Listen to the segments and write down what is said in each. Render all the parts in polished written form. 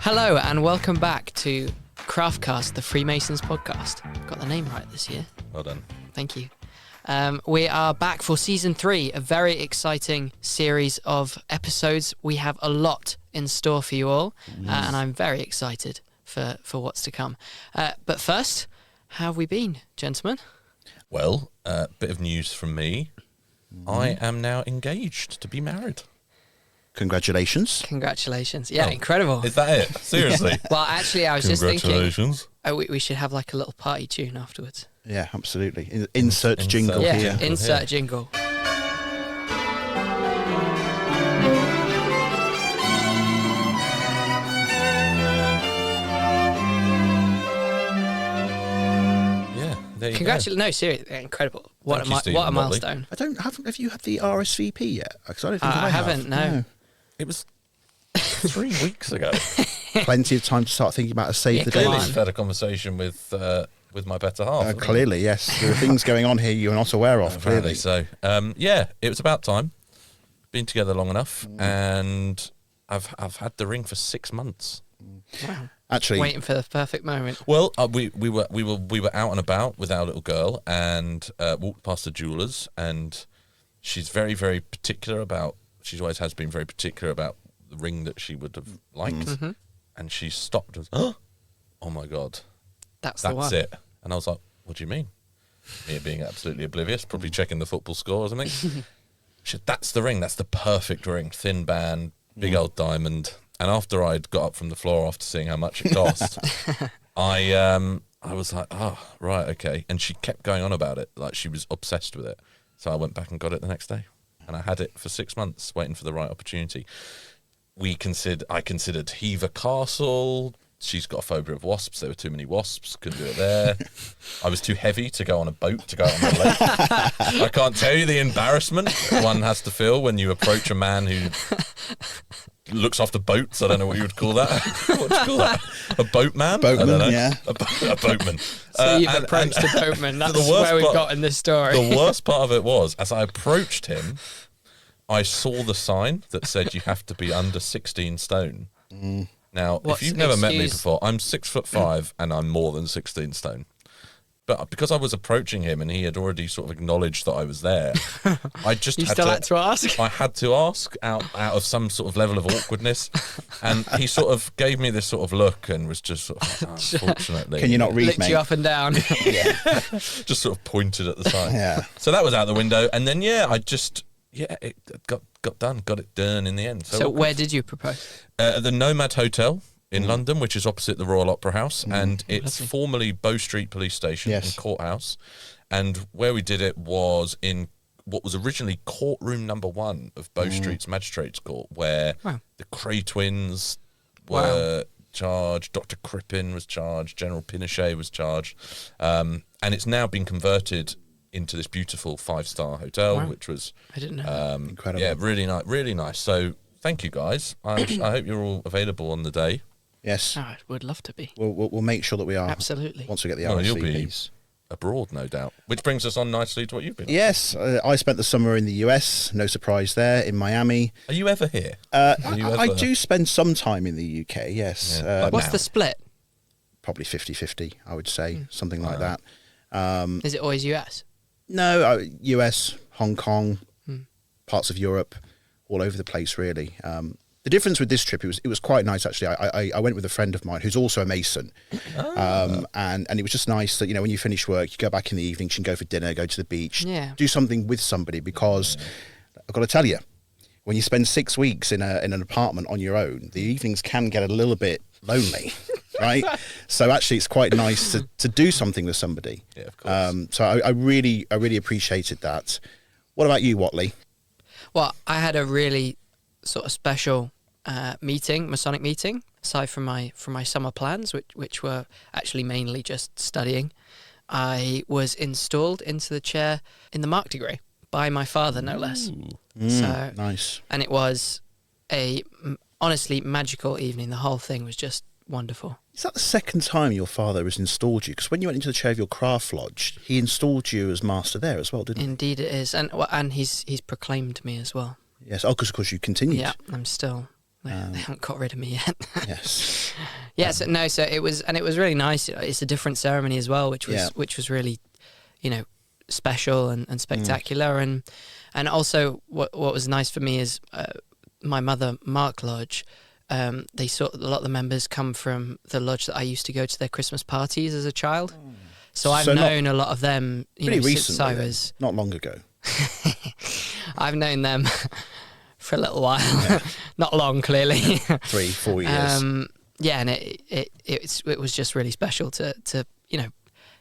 Hello and welcome back to Craftcast, the Freemasons podcast. Got the name right this year. Well done. Thank you. We are back for season 3, a very exciting series of episodes. We have a lot in store for you all, and I'm very excited for what's to come. But first, how have we been, gentlemen? Well, a bit of news from me. I am now engaged to be married. Congratulations. Congratulations. Yeah, Oh, incredible. Is that it? Seriously? Well, actually, I was just thinking Congratulations. we should have like a little party tune afterwards. Yeah, absolutely. Insert jingle Yeah, here. insert jingle. Yeah, there you Congratulations. No, seriously, incredible. What Thank you, Stephen what a Motley. milestone. Have you had the RSVP yet? 'Cause I don't think I haven't, no. go. It was 3 weeks ago. Plenty of time to start thinking about a save Yeah, the come date. on. Clearly, I've had a conversation with my better half. haven't I? Clearly, yes. There are things going on here you're not aware of, Apparently clearly. so. Yeah, it was about time. Been together long enough, and I've had the ring for 6 months. Wow. Actually, Waiting for the perfect moment. Well, we were out and about with our little girl, and walked past the jewellers, and she's very, very particular about. She always has been very particular about the ring that she would have liked, and she stopped and was, oh my god, That's the one. that's it. And I was like, what do you mean? Me being absolutely oblivious, probably checking the football score or something. She said, that's the ring. That's the perfect ring. Thin band, big old diamond. And after I'd got up from the floor after seeing how much it cost, I was like, oh, right, okay. And she kept going on about it, like she was obsessed with it. So I went back and got it the next day. And I had it for 6 months, waiting for the right opportunity. I considered Hever Castle. She's got a phobia of wasps. There were too many wasps. Couldn't do it there. I was too heavy to go on a boat, to go out on the lake. I can't tell you the embarrassment one has to feel when you approach a man who looks after boats. I don't know what you would call that. What would you call that? A boatman? Boatman, I don't know. yeah. A boatman. So you've approached a boatman. That's where we've got in this story. The worst part of it was, as I approached him, I saw the sign that said you have to be under 16 stone. Now, What's if you've never met me excuse? before, I'm 6'5" and I'm more than 16 stone. But because I was approaching him and he had already sort of acknowledged that I was there, I just You had still had to ask? I had to ask out of some sort of level of awkwardness, and he sort of gave me this sort of look and was just sort of, unfortunately, can you not read, Licked mate? you up and down. just sort of pointed at the sign. Yeah. So that was out the window, and then it got it done in the end. So where did you propose? At the Nomad Hotel in London, which is opposite the Royal Opera House, and it's lovely. formerly Bow Street Police Station Yes. and Courthouse. And where we did it was in what was originally courtroom number 1 of Bow Street's Magistrates Court, where Wow. the Cray twins were charged, Dr. Crippen was charged, General Pinochet was charged, and it's now been converted into this beautiful 5-star hotel, Wow. which was I didn't know. Incredible. yeah, really nice. So thank you guys. I hope you're all available on the day. Yes. I would love to be. We'll make sure that we are. Absolutely. Once we get the Well, you'll be RSVPs. abroad, no doubt. Which brings us on nicely to what you've been. Yes, I spent the summer in the US. No surprise there. In Miami. Are you ever here? I ever- do spend some time in the UK. Yes. Yeah. What's now. the split? Probably 50-50, I would say, something like that. Is it always US? No, US, Hong Kong, parts of Europe, all over the place, really. The difference with this trip, it was quite nice, actually. I went with a friend of mine who's also a Mason. And it was just nice that, when you finish work, you go back in the evenings, you can go for dinner, go to the beach, do something with somebody, because I've got to tell you, when you spend 6 weeks in an apartment on your own, the evenings can get a little bit lonely, right? So actually, it's quite nice to do something with somebody. Yeah, of course. So I really appreciated that. What about you, Watley? Well, I had a really sort of special Masonic meeting, aside from my summer plans, which were actually mainly just studying. I was installed into the chair in the Mark degree by my father, no less. So Nice. and it was a honestly magical evening. The whole thing was just wonderful. Is that the second time your father has installed you? Because when you went into the chair of your craft lodge, he installed you as master there as well, didn't he? Indeed it is. And he's proclaimed me as well. Yes. Oh, because of course you continued. Yeah, I'm still They haven't got rid of me yet. Yes. So it was really nice. It's a different ceremony as well, which was really, special and spectacular. And also what was nice for me is my mother, Mark Lodge. A lot of the members come from the lodge that I used to go to their Christmas parties as a child. So I've known a lot of them, pretty since I recently, was not long ago. I've known them for a little while, not long, clearly. 3-4 years. And it was just really special to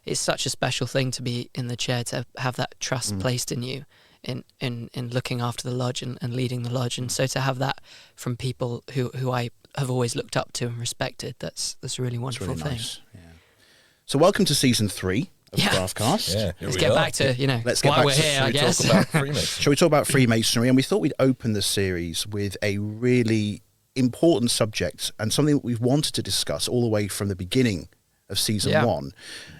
it's such a special thing to be in the chair, to have that trust placed in you in looking after the lodge and leading the lodge, and so to have that from people who I have always looked up to and respected, that's a really wonderful really thing. Nice. Yeah. So welcome to season 3 of Craftcast. Yeah, let's get back to why we're here. I guess. Talk about Freemasonry. Shall we talk about Freemasonry? And we thought we'd open the series with a really important subject and something that we've wanted to discuss all the way from the beginning of season 1.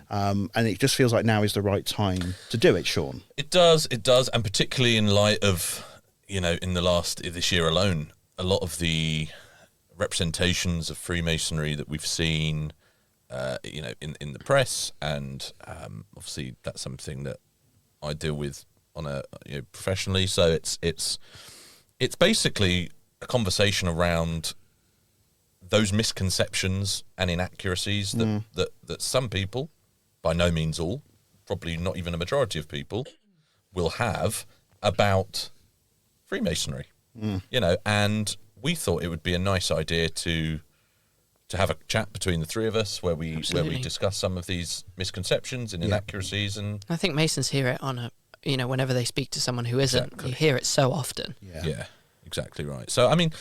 And it just feels like now is the right time to do it, Shaun. It does, and particularly in light of, in this year alone, a lot of the representations of Freemasonry that we've seen, in the press, and obviously that's something that I deal with on a professionally. So it's basically a conversation around those misconceptions and inaccuracies that some people, by no means all, probably not even a majority of people, will have about Freemasonry. And we thought it would be a nice idea to have a chat between the three of us where we discuss some of these misconceptions and inaccuracies. And I think Masons hear it on whenever they speak to someone who isn't, you hear it so often. Yeah, exactly right. So I mean,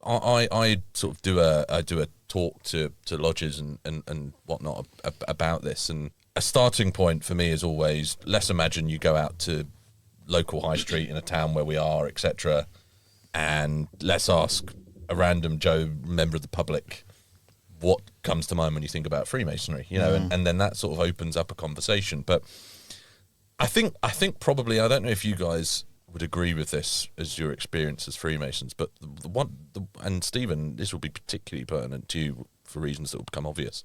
I sort of do a talk to lodges and whatnot about this, and a starting point for me is always, let's imagine you go out to local high street in a town where we are, etc., and let's ask a random Joe member of the public what comes to mind when you think about Freemasonry, and then that sort of opens up a conversation. But I think probably, I don't know if you guys would agree with this as your experience as Freemasons, but and Stephen, this will be particularly pertinent to you for reasons that will become obvious.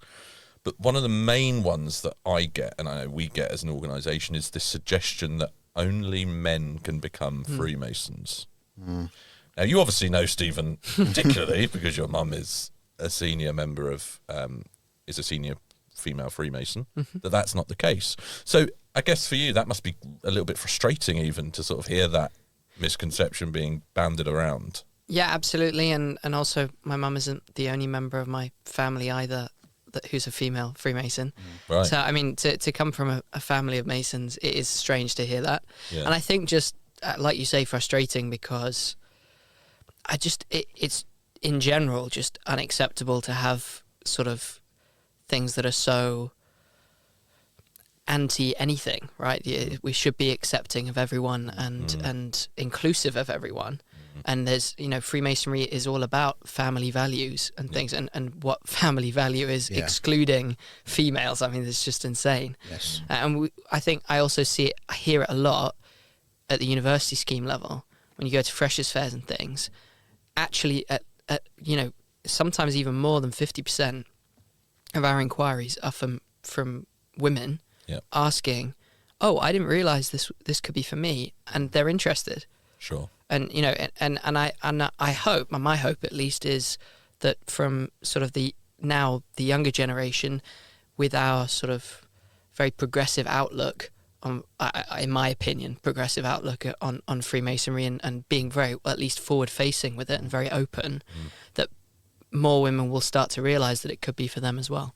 But one of the main ones that I get, and I know we get as an organisation, is this suggestion that only men can become Freemasons. Now, you obviously know Stephen particularly because your mum is a senior member of, is a senior female Freemason, that's not the case. So I guess for you, that must be a little bit frustrating even to sort of hear that misconception being banded around. Yeah, absolutely. And also my mum isn't the only member of my family either who's a female Freemason. Right. So, I mean, to come from a family of Masons, it is strange to hear that. Yeah. And I think just, like you say, frustrating because it's in general just unacceptable to have sort of things that are so anti anything, right? We should be accepting of everyone and inclusive of everyone. And there's, Freemasonry is all about family values and things, and what family value is excluding females. I mean, it's just insane. Yes. And I think I also hear it a lot at the university scheme level when you go to freshers' fairs and things. Actually, at sometimes even more than 50% of our inquiries are from women asking, "Oh, I didn't realise this could be for me," and they're interested. Sure. And I hope, my hope at least, is that from sort of the younger generation, with our sort of very progressive outlook on, in my opinion, progressive outlook on Freemasonry and being very, at least forward facing with it and very open, that more women will start to realise that it could be for them as well.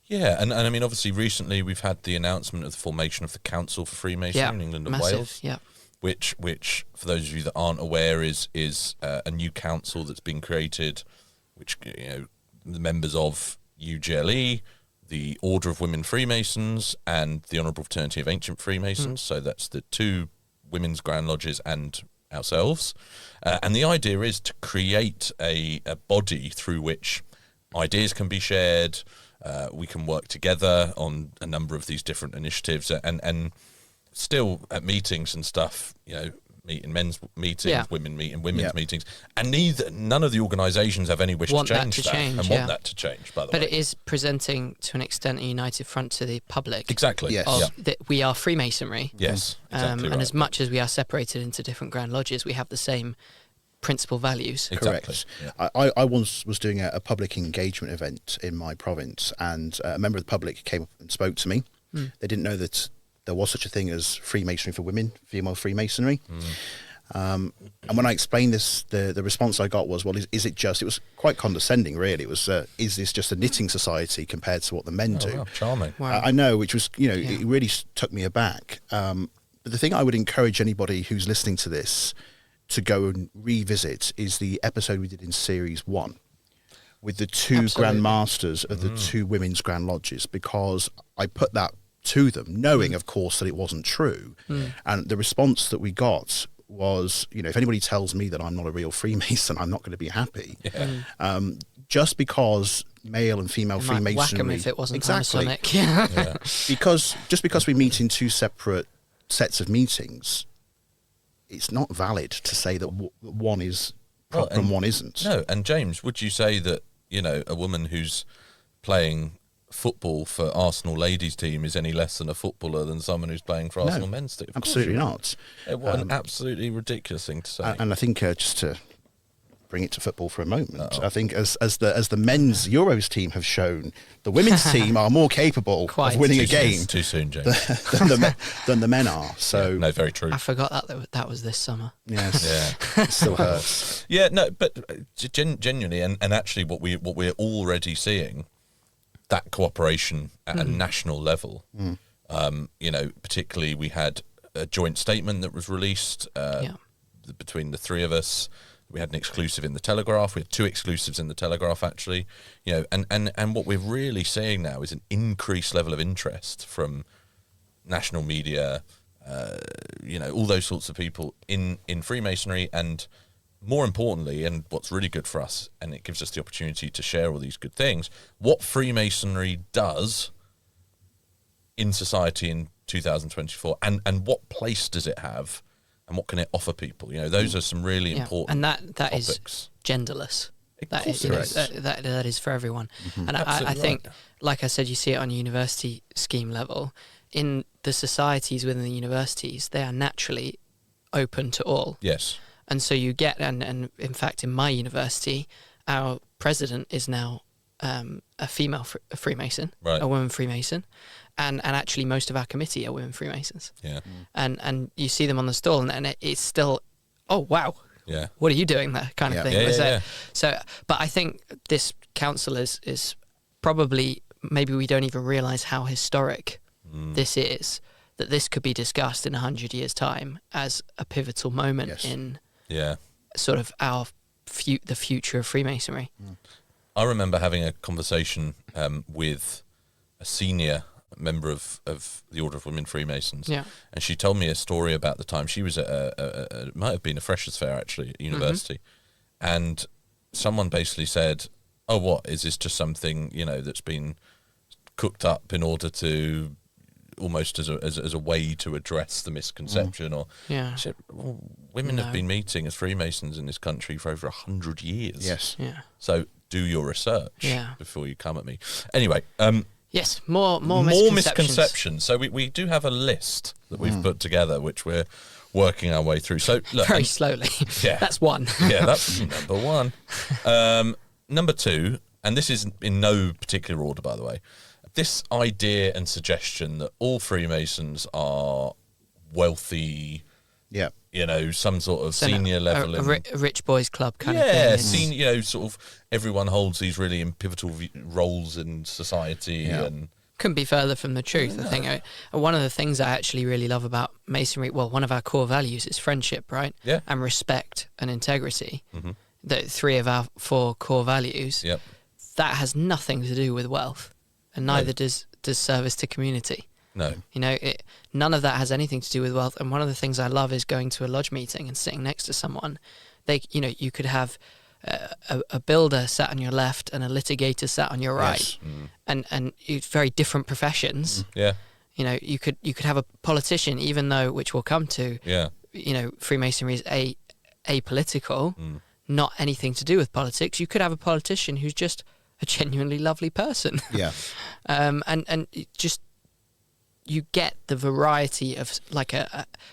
Yeah, and I mean, obviously, recently we've had the announcement of the formation of the Council for Freemasonry in England and Wales. Yeah. Which, for those of you that aren't aware, is a new council that's been created, which the members of UGLE, the Order of Women Freemasons, and the Honourable Fraternity of Ancient Freemasons. So that's the two women's Grand Lodges and ourselves. And the idea is to create a body through which ideas can be shared. We can work together on a number of these different initiatives, and still at meetings and stuff, meet in men's meetings, Yeah. women meet in women's Yeah. meetings, and none of the organisations have any wish Want to that change to that, change, and yeah. want that to change. By the But way, it is presenting to an extent a united front to the public. exactly. Yes. Of Yeah. that we are Freemasonry. Yes. Exactly. And right. as much as we are separated into different grand lodges, we have the same principal values. Exactly. Correct. Yeah. I once was doing a public engagement event in my province, and a member of the public came up and spoke to me. They didn't know that there was such a thing as Freemasonry for women, female Freemasonry. And when I explained this, the response I got was, well, is it just, it was quite condescending, really. It was, is this just a knitting society compared to what the men do? Wow, charming. Wow. I know, which was, Yeah. it really took me aback. But the thing I would encourage anybody who's listening to this to go and revisit is the episode we did in series 1 with the two Absolutely. Grand Masters of the two women's Grand Lodges, because I put that to them, knowing, of course, that it wasn't true. And the response that we got was, if anybody tells me that I'm not a real Freemason, I'm not going to be happy. Just because male and female It might whack 'em Freemasonry, if it wasn't exactly, Masonic. Yeah. Yeah. because we meet in two separate sets of meetings, it's not valid to say that one is proper and one isn't. No, and James, would you say that a woman who's playing football for Arsenal ladies team is any less than a footballer than someone who's playing for Arsenal men's team? Of course Absolutely you're not. What an absolutely ridiculous thing to say. And I think just to bring it to football for a moment, I think as the men's Euros team have shown, the women's team are more capable Quite. of winning a Too soon. game Too soon, James. than the men are. So No, very true. I forgot that was this summer. yes, Yeah. it still hurts. Yeah, no, but genuinely, and actually, what we're already seeing, that cooperation at a national level. Particularly we had a joint statement that was released between the three of us. We had an exclusive in the Telegraph. We had 2 exclusives in the Telegraph, actually. And what we're really seeing now is an increased level of interest from national media. All those sorts of people in Freemasonry, and more importantly, and what's really good for us, and it gives us the opportunity to share all these good things, what Freemasonry does in society in 2024, and what place does it have, and what can it offer people? Those are some really important and that topics. is genderless. Of That course is, it is. that is for everyone. And I Absolutely think, right. like I said, you see it on a university scheme level. In the societies within the universities, they are naturally open to all. Yes. And so you get, and in fact, in my university, our president is now a female Freemason, Right. a woman Freemason, and actually most of our committee are women Freemasons. Yeah. And you see them on the stall, and it's still, oh wow, Yeah. what are you doing there, kind Yeah. of thing. Yeah, Was yeah, it- So, but I think this council is probably, maybe we don't even realise how historic this is. That this could be discussed in 100 years' time as a pivotal moment Yes. in Yeah. sort of the future of Freemasonry. I remember having a conversation with a senior member of the Order of Women Freemasons, Yeah. and she told me a story about the time she was at it might have been a freshers' fair actually at university, and someone basically said, "Oh, what is this? Just something that's been cooked up in order to almost as a way to address the misconception?" Or Yeah. she said, well, women have No. been meeting as Freemasons in this country for over 100 years. Yes. Yeah. So do your research Yeah. before you come at me. Anyway, Yes. More more misconceptions. misconceptions. So we do have a list that we've put together, which we're working our way through. So look, Very slowly. Yeah. That's one. yeah, that's number 1. Number 2, and this is in no particular order, by the way, this idea and suggestion that all Freemasons are wealthy, Yeah. some sort of So no, senior level. a rich boys club kind of thing. yeah, It's- sort of everyone holds these really pivotal roles in society, Yeah. and couldn't be further from the truth. I think one of the things I actually really love about Masonry, well, one of our core values is friendship, right? Yeah. And respect and integrity. The 3 of our 4 core values. Yep. That has nothing to do with wealth, and neither No. does service to community. no, None of that has anything to do with wealth. And one of the things I love is going to a lodge meeting and sitting next to someone. You could have a builder sat on your left and a litigator sat on your right, Yes. and very different professions. yeah, You could have a politician, even though, which we'll come to, yeah, Freemasonry is apolitical, not anything to do with politics. You could have a politician who's just a genuinely lovely person. Yeah. And it just, you get the variety of like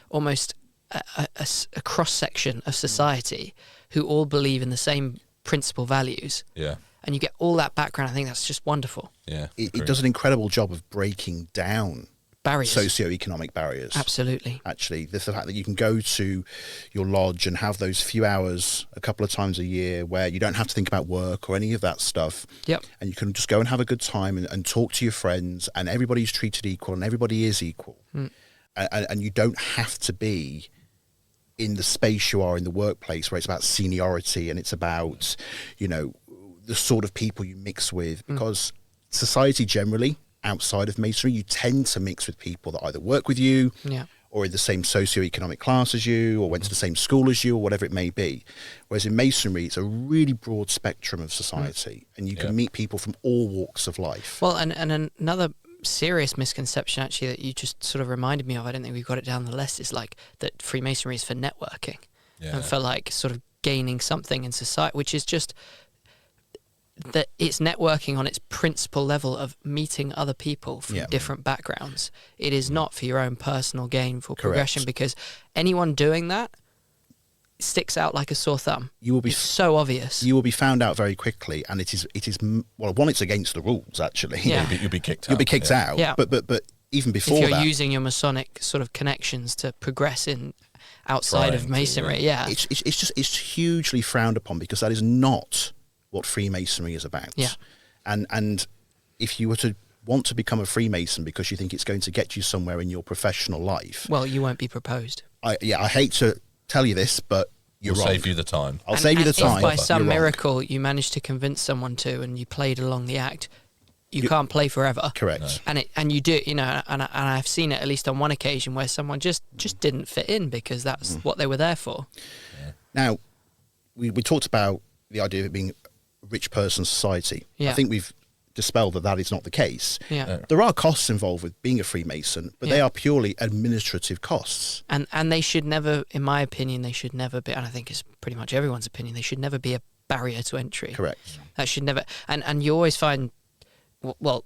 almost a cross section of society who all believe in the same principal values. Yeah. And you get all that background. I think that's just wonderful. Yeah. It does an incredible job of breaking down Barriers. socioeconomic barriers. Absolutely. Actually, the fact that you can go to your lodge and have those few hours a couple of times a year where you don't have to think about work or any of that stuff. Yep. And you can just go and have a good time and talk to your friends, and everybody's treated equal and everybody is equal. And you don't have to be in the space you are in the workplace where it's about seniority and it's about, the sort of people you mix with, because society generally outside of Masonry, you tend to mix with people that either work with you or in the same socioeconomic class as you or went to the same school as you or whatever it may be. Whereas in Masonry, it's a really broad spectrum of society and you can meet people from all walks of life. Well, and another serious misconception actually that you just sort of reminded me of, I don't think we've got it down the list, is like that Freemasonry is for networking and for like sort of gaining something in society, which is just that it's networking on its principal level of meeting other people from different backgrounds. It is not for your own personal gain, for progression, because anyone doing that sticks out like a sore thumb. It's so obvious. You will be found out very quickly, and it is well, one, it's against the rules actually. Yeah. You'll be kicked out. You'll be kicked out. Yeah. But even before if you're that, using your Masonic sort of connections to progress in outside of Masonry, it's hugely frowned upon because that is not what Freemasonry is about. Yeah. And if you were to want to become a Freemason because you think it's going to get you somewhere in your professional life, well, you won't be proposed. I hate to tell you this, but you're wrong. I'll save you the time. I'll save you the time. If by some you're wrong. miracle you managed to convince someone to, and you played along the act, you can't play forever. Correct. No. And you do, and I've seen it at least on one occasion where someone just didn't fit in because that's what they were there for. Yeah. Now, we talked about the idea of it being a rich person society. Yeah. I think we've dispelled that is not the case. Yeah. There are costs involved with being a Freemason, but they are purely administrative costs. And they should never, in my opinion, they should never be, and I think it's pretty much everyone's opinion, they should never be a barrier to entry. Correct. That should never, and you always find, well,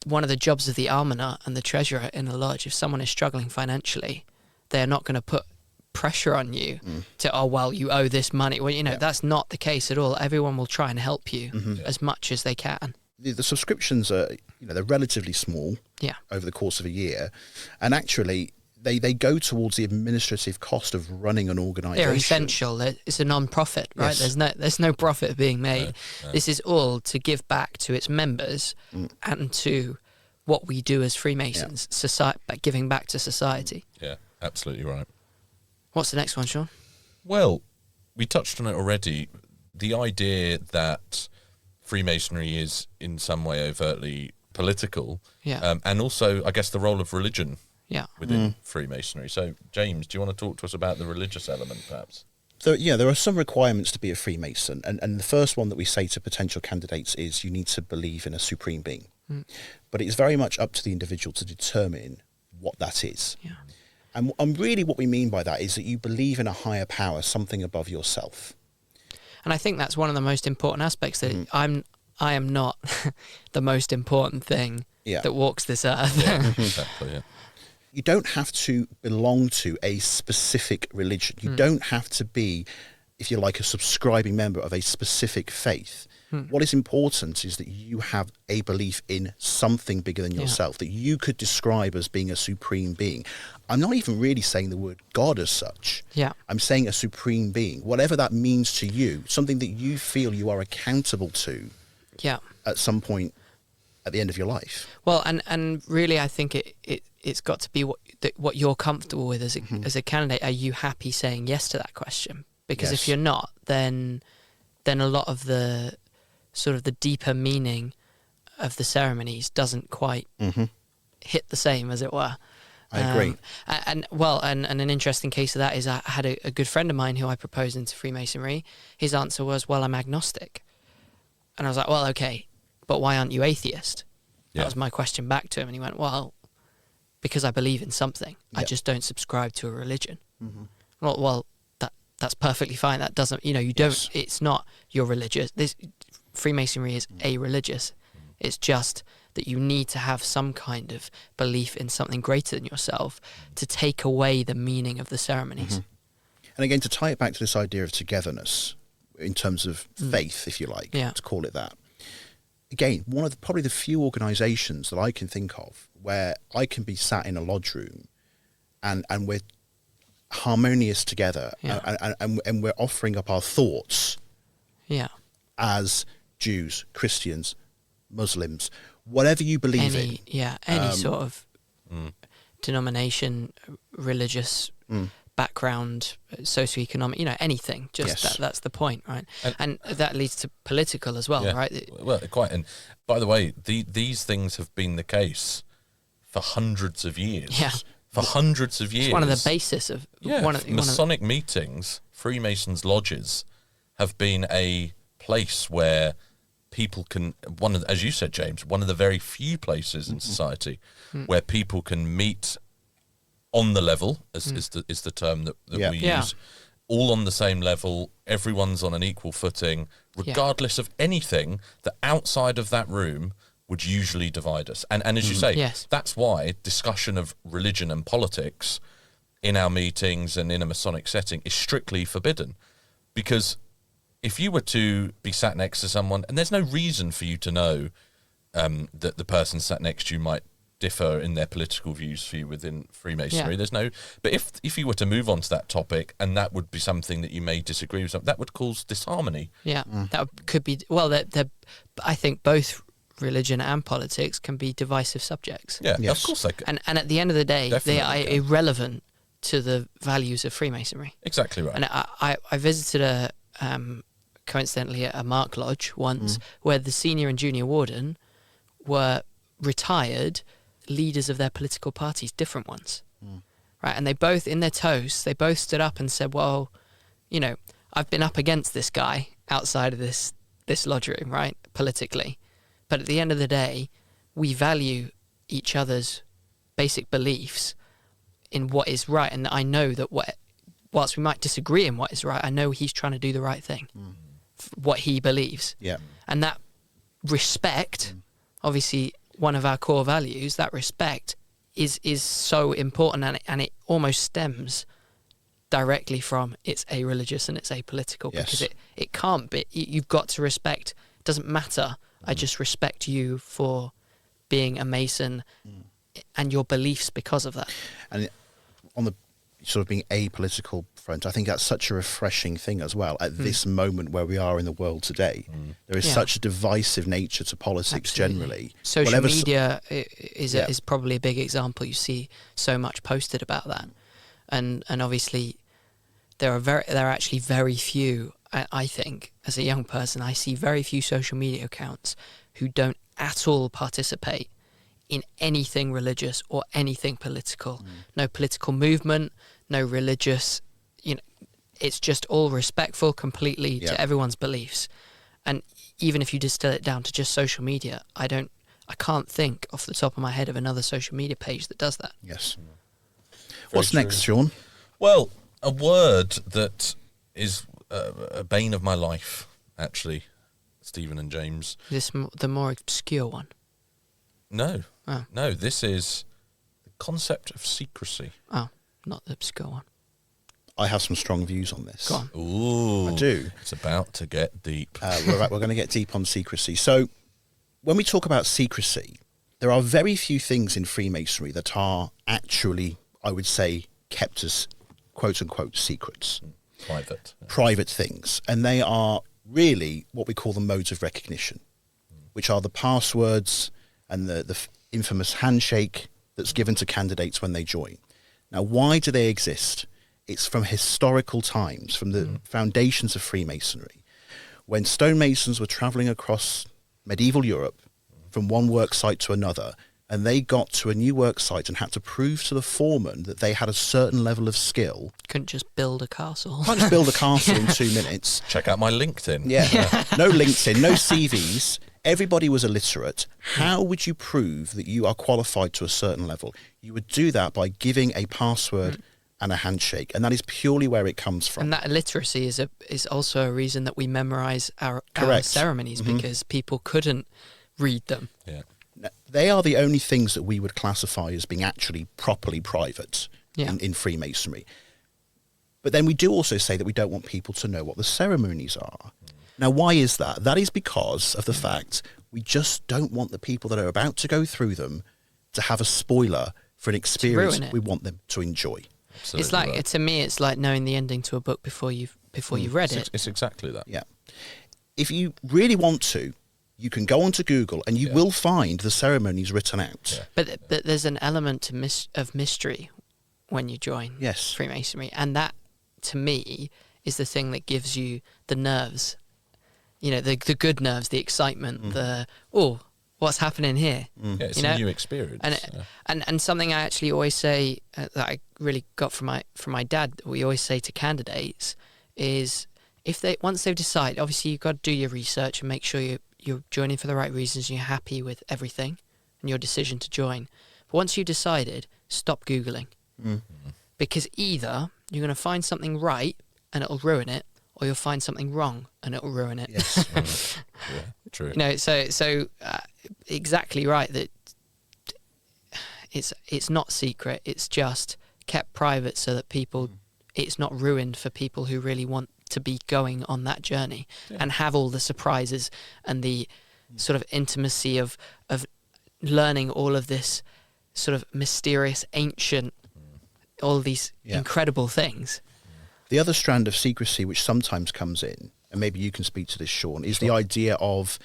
one of the jobs of the almoner and the treasurer in a lodge, if someone is struggling financially, they're not going to put pressure on you to, oh, well, you owe this money. Well, that's not the case at all. Everyone will try and help you as much as they can. The subscriptions are, they're relatively small over the course of a year. And actually, they go towards the administrative cost of running an organisation. They're essential. It's a non-profit, right? Yes. There's no profit being made. No. This is all to give back to its members and to what we do as Freemasons, giving back to society. Yeah, absolutely right. What's the next one, Shaun? Well, we touched on it already. The idea that Freemasonry is in some way overtly political, and also, I guess, the role of religion within Freemasonry. So, James, do you want to talk to us about the religious element, perhaps? So, there are some requirements to be a Freemason. And the first one that we say to potential candidates is you need to believe in a supreme being. But it's very much up to the individual to determine what that is. Yeah. And really what we mean by that is that you believe in a higher power, something above yourself. And I think that's one of the most important aspects, that I am not the most important thing that walks this earth. Yeah, exactly, yeah. You don't have to belong to a specific religion. You don't have to be, if you like, a subscribing member of a specific faith. What is important is that you have a belief in something bigger than yourself, that you could describe as being a supreme being. I'm not even really saying the word God as such. Yeah. I'm saying a supreme being, whatever that means to you, something that you feel you are accountable to at some point at the end of your life. Well, and really I think it's got to be what you're comfortable with as a candidate. Are you happy saying yes to that question? Because if you're not, then a lot of the sort of the deeper meaning of the ceremonies doesn't quite hit the same, as it were. I agree. And an interesting case of that is I had a good friend of mine who I proposed into Freemasonry. His answer was, well, I'm agnostic. And I was like, well, okay, but why aren't you atheist? That was my question back to him. And he went, well, because I believe in something. I just don't subscribe to a religion. Well, that's perfectly fine. That doesn't, you don't. Yes. It's not you're religious. This Freemasonry is a-religious. It's just that you need to have some kind of belief in something greater than yourself to take away the meaning of the ceremonies. And again, to tie it back to this idea of togetherness in terms of faith, if you like, to call it that. Again, one of probably the few organisations that I can think of where I can be sat in a lodge room and we're harmonious together and we're offering up our thoughts as Jews, Christians, Muslims, whatever you believe in. Any sort of denomination, religious background, socioeconomic, anything. Just that's the point, right? And that leads to political as well, right? Well, quite. And by the way, these things have been the case for hundreds of years. Yeah. For hundreds of years. It's one of the basis of Masonic meetings, Freemasons lodges have been a place where people can, as you said, James, one of the very few places in society where people can meet on the level, is the term that we use, all on the same level, everyone's on an equal footing, regardless of anything that outside of that room would usually divide us. And as you say, that's why discussion of religion and politics in our meetings and in a Masonic setting is strictly forbidden. Because if you were to be sat next to someone, and there's no reason for you to know that the person sat next to you might differ in their political views for you within Freemasonry. There's no, but if you were to move on to that topic, and that would be something that you may disagree with, that would cause disharmony. That could be, well, I think both religion and politics can be divisive subjects. Of course they can. And at the end of the day, Definitely they are irrelevant to the values of Freemasonry. Exactly right. And I visited coincidentally a Mark Lodge once where the senior and junior warden were retired leaders of their political parties, different ones, right? And they both, in their toast, they both stood up and said, well, I've been up against this guy outside of this lodge room, right, politically, but at the end of the day, we value each other's basic beliefs in what is right, and I know that whilst we might disagree in what is right, I know he's trying to do the right thing, what he believes, and that respect, obviously, one of our core values, that respect is so important, and it almost stems directly from it's a-religious and it's apolitical, because it can't be. You've got to respect. It doesn't matter. I just respect you for being a Mason and your beliefs because of that. And on the sort of being apolitical front, I think that's such a refreshing thing as well at this moment where we are in the world today. There is such a divisive nature to politics generally. Social media is probably a big example. You see so much posted about that, and obviously there are actually very few. I think as a young person, I see very few social media accounts who don't at all participate in anything religious or anything political. No political movement, no religious, it's just all respectful completely to everyone's beliefs. And even if you distill it down to just social media, I can't think off the top of my head of another social media page that does that. Yes. What's next, Shaun? Well, a word that is a bane of my life, actually, Stephen and James. The more obscure one? No. Oh. No, this is the concept of secrecy. Oh, not the obscure one. I have some strong views on this. Go on. Ooh. I do. It's about to get deep. We're going to get deep on secrecy. So when we talk about secrecy, there are very few things in Freemasonry that are actually, I would say, kept as quote-unquote secrets. Private things. And they are really what we call the modes of recognition, which are the passwords and the infamous handshake that's given to candidates when they join. Now, why do they exist? It's from historical times, from the foundations of Freemasonry, when stonemasons were travelling across medieval Europe from one work site to another, and they got to a new work site and had to prove to the foreman that they had a certain level of skill. Couldn't just build a castle. Can't just build a castle in 2 minutes. Check out my LinkedIn. Yeah. No LinkedIn, no CVs. Everybody was illiterate. How would you prove that you are qualified to a certain level? You would do that by giving a password and a handshake, and that is purely where it comes from. And that illiteracy is also a reason that we memorize our ceremonies, because people couldn't read them. Yeah. They are the only things that we would classify as being actually properly private in Freemasonry. But then we do also say that we don't want people to know what the ceremonies are. Now, why is that? That is because of the fact we just don't want the people that are about to go through them to have a spoiler for an experience we want them to enjoy. Absolutely it's like right. To me, it's like knowing the ending to a book before you've read it. It's exactly that. Yeah. If you really want to, you can go onto Google and you will find the ceremonies written out. Yeah. But there's an element of mystery when you join Freemasonry, and that, to me, is the thing that gives you the nerves. You know, the good nerves, the excitement, what's happening here? Yeah, it's a new experience. And something I actually always say that I really got from my dad, that we always say to candidates is, once they've decided, obviously you've got to do your research and make sure you're joining for the right reasons, and you're happy with everything and your decision to join. But once you've decided, stop Googling. Because either you're going to find something right and it'll ruin it, or you'll find something wrong and it'll ruin it. Yes. Yeah, true. You know, so exactly right, that it's not secret. It's just kept private so that people, it's not ruined for people who really want to be going on that journey and have all the surprises and the sort of intimacy of learning all of this sort of mysterious, ancient, all these incredible things. The other strand of secrecy which sometimes comes in, and maybe you can speak to this, Shaun, is the idea of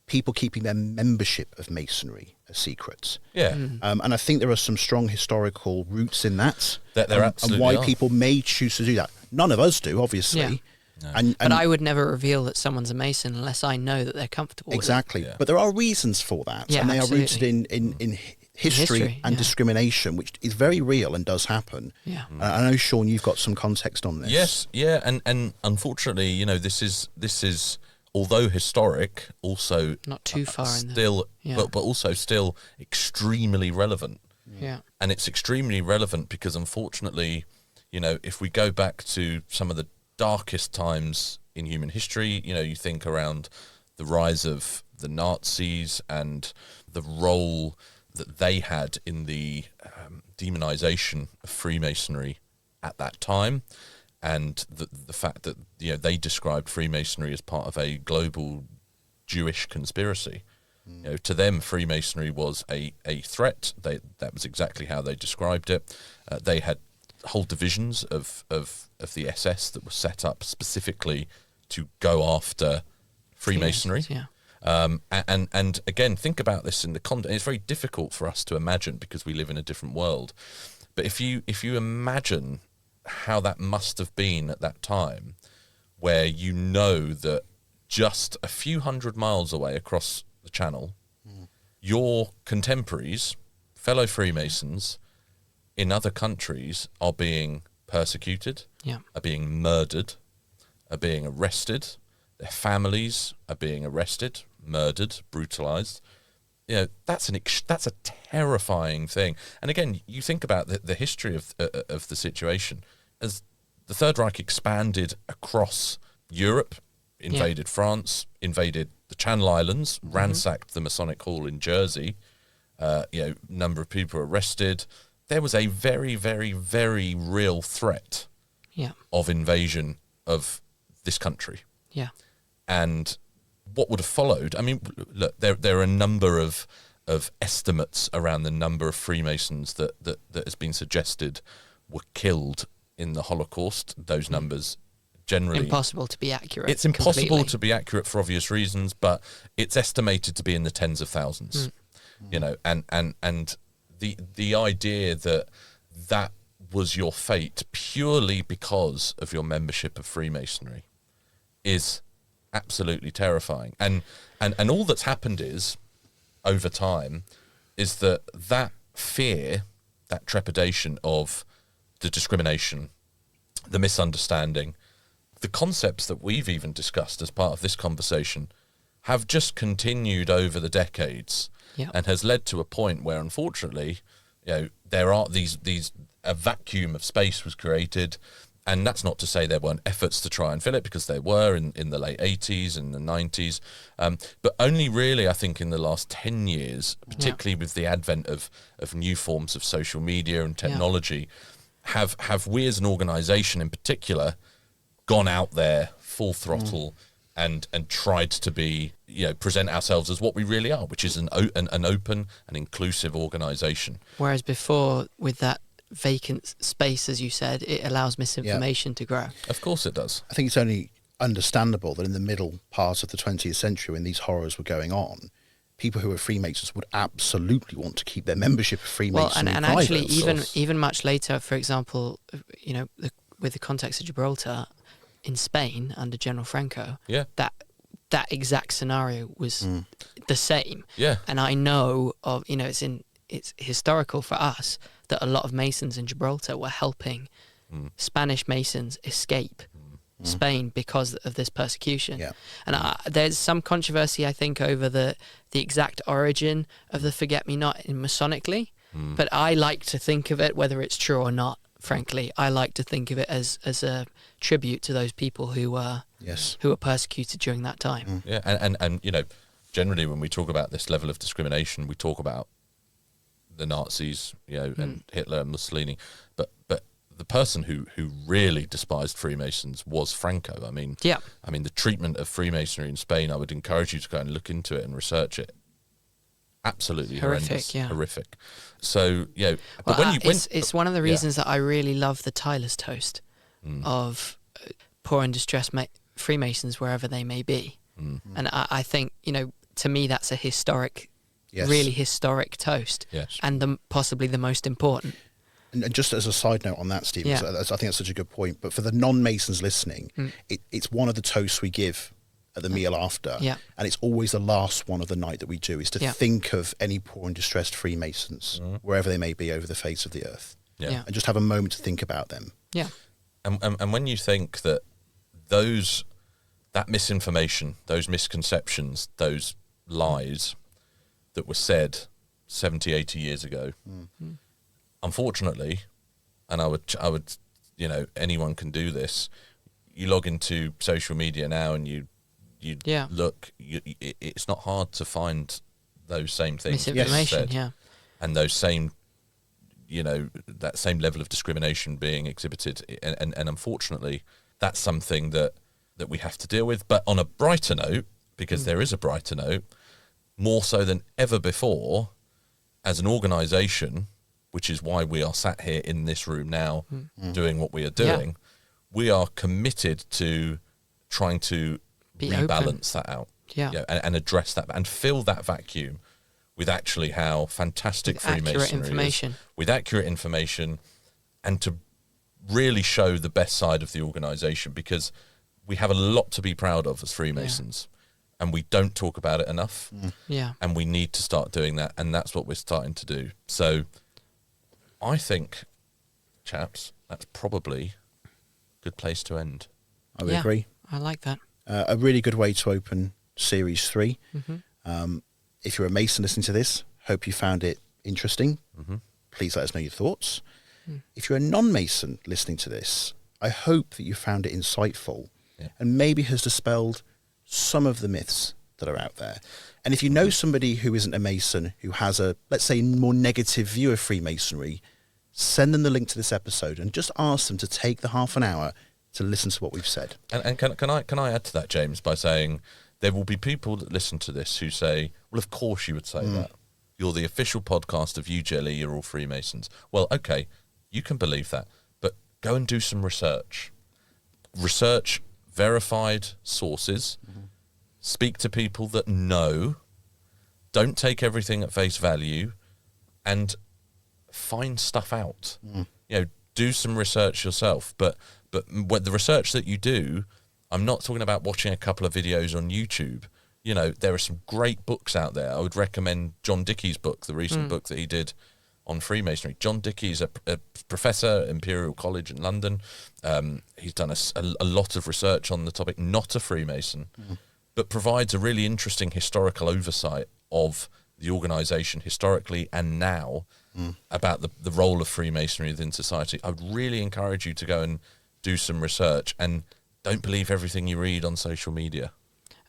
people keeping their membership of Masonry a secret. Yeah. And I think there are some strong historical roots in that. There absolutely and why are. people may choose to do that. None of us do, obviously. Yeah. No. And But I would never reveal that someone's a Mason unless I know that they're comfortable exactly. with it. Yeah. But there are reasons for that. Yeah, And they absolutely. are rooted in history and discrimination, which is very real and does happen. Yeah. I know, Shaun, you've got some context on this. Yes, yeah, and unfortunately, you know, this is although historic, also Not too far in still, yeah. but also still extremely relevant. Yeah. And it's extremely relevant because, unfortunately, you know, if we go back to some of the darkest times in human history, you know, you think around the rise of the Nazis and the role that they had in the demonization of Freemasonry at that time, and the fact that, you know, they described Freemasonry as part of a global Jewish conspiracy. You know, to them, Freemasonry was a threat. That was exactly how they described it. They had whole divisions of the SS that were set up specifically to go after Freemasonry. Yeah. And again, think about this in the context. It's very difficult for us to imagine because we live in a different world. But if you imagine how that must have been at that time, where you know that just a few hundred miles away across the channel, your contemporaries, fellow Freemasons in other countries are being persecuted, are being murdered, are being arrested. Their families are being arrested, murdered, brutalized. You know, that's a terrifying thing. And again, you think about the history of the situation as the Third Reich expanded across Europe, invaded France, invaded the Channel Islands, ransacked the Masonic Hall in Jersey. You know, number of people arrested. There was a very, very, very real threat of invasion of this country. Yeah. And what would have followed? I mean, look, there are a number of estimates around the number of Freemasons that has been suggested were killed in the Holocaust. Those numbers generally Impossible to be accurate. It's impossible completely. to be accurate for obvious reasons, but it's estimated to be in the tens of thousands. You know, and the idea that was your fate purely because of your membership of Freemasonry is absolutely terrifying. And all that's happened is, over time, is that fear, that trepidation of the discrimination, the misunderstanding, the concepts that we've even discussed as part of this conversation have just continued over the decades and has led to a point where, unfortunately, you know, there are these a vacuum of space was created. And that's not to say there weren't efforts to try and fill it, because there were in the late 80s and the 90s. But only really, I think, in the last 10 years, particularly with the advent of new forms of social media and technology, have we as an organisation in particular gone out there full throttle and tried to be, present ourselves as what we really are, which is an open and inclusive organisation. Whereas before, with that vacant space, as you said, it allows misinformation to grow. Of course it does. I think it's only understandable that in the middle part of the 20th century, when these horrors were going on, people who were Freemasons would absolutely want to keep their membership of Freemasonry and private. actually even much later, for example, with the context of Gibraltar in Spain under General Franco, that exact scenario was the same. Yeah. And I know of, it's historical for us that a lot of Masons in Gibraltar were helping Spanish Masons escape Spain because of this persecution. Yeah. And there's some controversy, I think, over the exact origin of the forget-me-not in Masonically, but I like to think of it, whether it's true or not, frankly, I like to think of it as a tribute to those people who were persecuted during that time. Yeah, and generally when we talk about this level of discrimination, we talk about the Nazis, and Hitler and Mussolini, but the person who really despised Freemasons was Franco. I mean, the treatment of Freemasonry in Spain, I would encourage you to go and look into it and research it. Absolutely horrendous, horrific. So but it's one of the reasons that I really love the Tyler's toast of poor and distressed Freemasons wherever they may be, and I think to me that's a historic. Yes. Really historic toast, and possibly the most important. And just as a side note on that, Stephen, I think that's such a good point. But for the non-Masons listening, it's one of the toasts we give at the meal after, and it's always the last one of the night that we do, is to think of any poor and distressed Freemasons, wherever they may be over the face of the earth, and just have a moment to think about them. Yeah, and when you think that that misinformation, those misconceptions, those lies that were said 70, 80 years ago, unfortunately, and I would, anyone can do this. You log into social media now and you look, it's not hard to find those same things. Misinformation, and those same, that same level of discrimination being exhibited. And unfortunately, that's something that we have to deal with. But on a brighter note, because there is a brighter note, more so than ever before, as an organisation, which is why we are sat here in this room now doing what we are doing, we are committed to trying to rebalance that out and address that and fill that vacuum with actually how fantastic Freemasonry is, with accurate information, and to really show the best side of the organisation, because we have a lot to be proud of as Freemasons. And we don't talk about it enough. And we need to start doing that. And that's what we're starting to do. So I think, chaps, that's probably a good place to end. I would agree. I like that. A really good way to open Series 3. If you're a Mason listening to this, hope you found it interesting. Please let us know your thoughts. If you're a non-Mason listening to this, I hope that you found it insightful and maybe has dispelled some of the myths that are out there. And if you know somebody who isn't a Mason, who has a, let's say, more negative view of Freemasonry, send them the link to this episode and just ask them to take the half an hour to listen to what we've said. And can I add to that, James, by saying there will be people that listen to this who say, well, of course you would say that. You're the official podcast of UGLE, you're all Freemasons. Well, okay, you can believe that, but go and do some research. Research verified sources, speak to people that know, don't take everything at face value, and find stuff out. Do some research yourself, but the research that you do, I'm not talking about watching a couple of videos on YouTube. There are some great books out there. I would recommend John Dickey's book, the recent book that he did on Freemasonry. John Dickey's a professor at Imperial College in London. He's done a lot of research on the topic, not a Freemason, but provides a really interesting historical oversight of the organisation historically and now, about the role of Freemasonry within society, I would really encourage you to go and do some research, and don't believe everything you read on social media.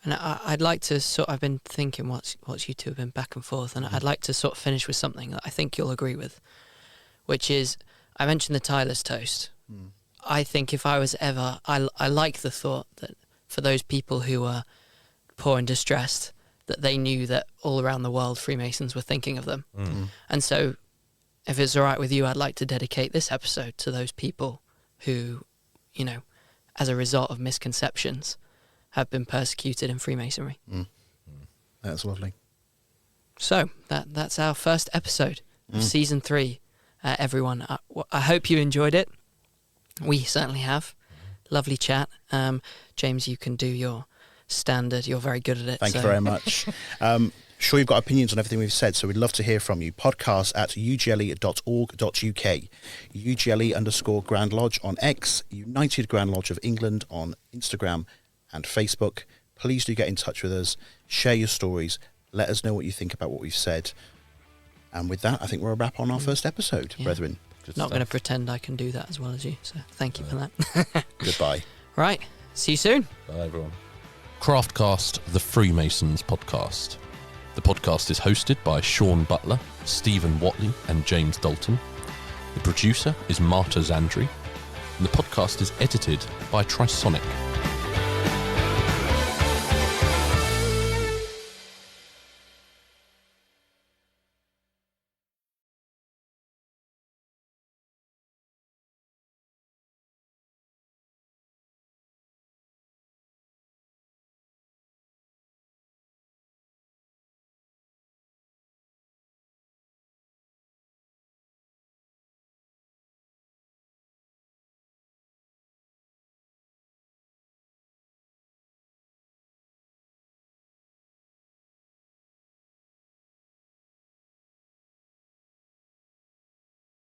And I'd like to I've been thinking what's you two have been back and forth, and I'd like to sort of finish with something that I think you'll agree with, which is, I mentioned the Tyler's toast. I think if I was ever, I like the thought that for those people who are poor and distressed, that they knew that all around the world Freemasons were thinking of them. And so, if it's all right with you, I'd like to dedicate this episode to those people who, you know, as a result of misconceptions, have been persecuted in Freemasonry. That's lovely. So that's our first episode of season 3. Everyone, I hope you enjoyed it. We certainly have. Lovely chat. James, you can do your standard. You're very good at it. Thank you very much. Sure, you've got opinions on everything we've said, so we'd love to hear from you. podcast@ugelly.org.uk, ugelly_Grand Lodge on X, United Grand Lodge of England on Instagram and Facebook. Please do get in touch with us. Share your stories. Let us know what you think about what we've said. And with that, I think we're a wrap on our first episode, brethren. Not going to pretend I can do that as well as you, so thank you for that. Goodbye. Right, see you soon. Bye, everyone. Craftcast, the Freemasons podcast. The podcast is hosted by Shaun Butler, Stephen Watley, and James Dalton. The producer is Marta Zandri, and the podcast is edited by Trisonic.